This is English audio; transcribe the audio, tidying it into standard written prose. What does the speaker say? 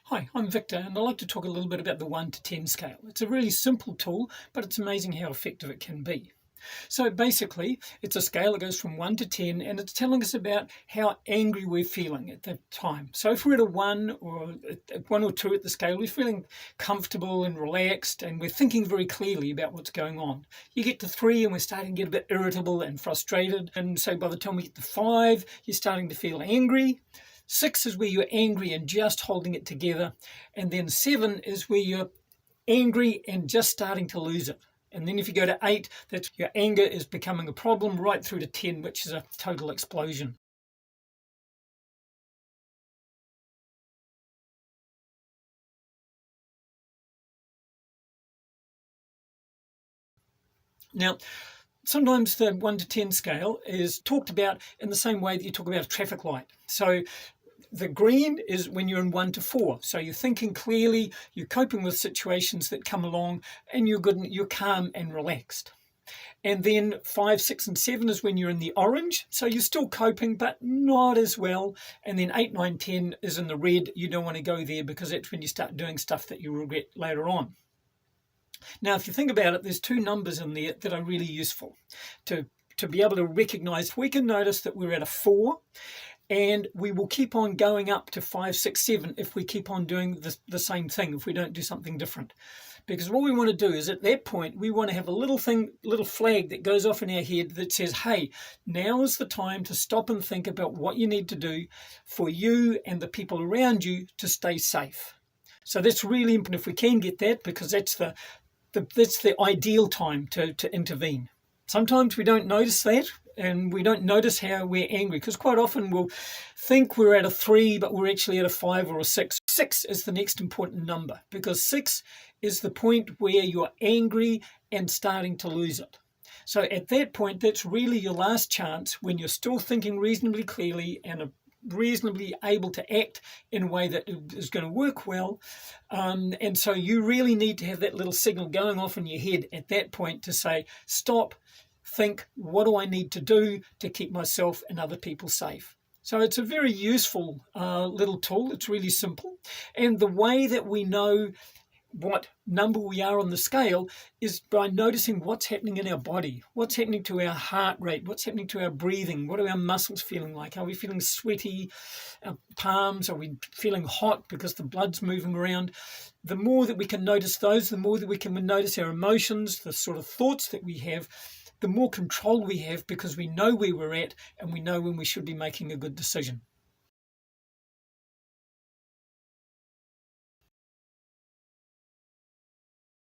Hi, I'm Victor, and I'd like to talk a little bit about the 1 to 10 scale. It's a really simple tool, but it's amazing how effective it can be. So basically, it's a scale that goes from 1 to 10, and it's telling us about how angry we're feeling at the time. So if we're at a 1 or at 1 or 2 at the scale, we're feeling comfortable and relaxed, and we're thinking very clearly about what's going on. You get to 3, and we're starting to get a bit irritable and frustrated, and so by the time we get to 5, you're starting to feel angry. 6 is where you're angry and just holding it together. And then 7 is where you're angry and just starting to lose it. And then if you go to 8, that's your anger is becoming a problem, right through to 10, which is a total explosion. Now, sometimes the 1 to 10 scale is talked about in the same way that you talk about a traffic light. So the green is when you're in 1 to 4. So you're thinking clearly, you're coping with situations that come along, and you're good, you're calm and relaxed. And then 5, 6, and 7 is when you're in the orange. So you're still coping, but not as well. And then 8, 9, 10 is in the red. You don't want to go there because that's when you start doing stuff that you regret later on. Now, if you think about it, there's 2 numbers in there that are really useful to be able to recognize. We can notice that we're at a 4, and we will keep on going up to 5, 6, 7 if we keep on doing the same thing, if we don't do something different. Because what we want to do is at that point, we want to have a little flag that goes off in our head that says, hey, now is the time to stop and think about what you need to do for you and the people around you to stay safe. So that's really important if we can get that, because that's the ideal time to intervene. Sometimes we don't notice that, and we don't notice how we're angry, because quite often we'll think we're at a 3, but we're actually at a 5 or a 6. 6 is the next important number, because 6 is the point where you're angry and starting to lose it. So at that point, that's really your last chance, when you're still thinking reasonably clearly and are reasonably able to act in a way that is going to work well. And so you really need to have that little signal going off in your head at that point to say, stop, think, what do I need to do to keep myself and other people safe? So it's a very useful little tool. It's really simple. And the way that we know what number we are on the scale is by noticing what's happening in our body, what's happening to our heart rate, what's happening to our breathing, what are our muscles feeling like? Are we feeling sweaty, our palms? Are we feeling hot because the blood's moving around? The more that we can notice those, the more that we can notice our emotions, the sort of thoughts that we have, the more control we have, because we know where we're at and we know when we should be making a good decision.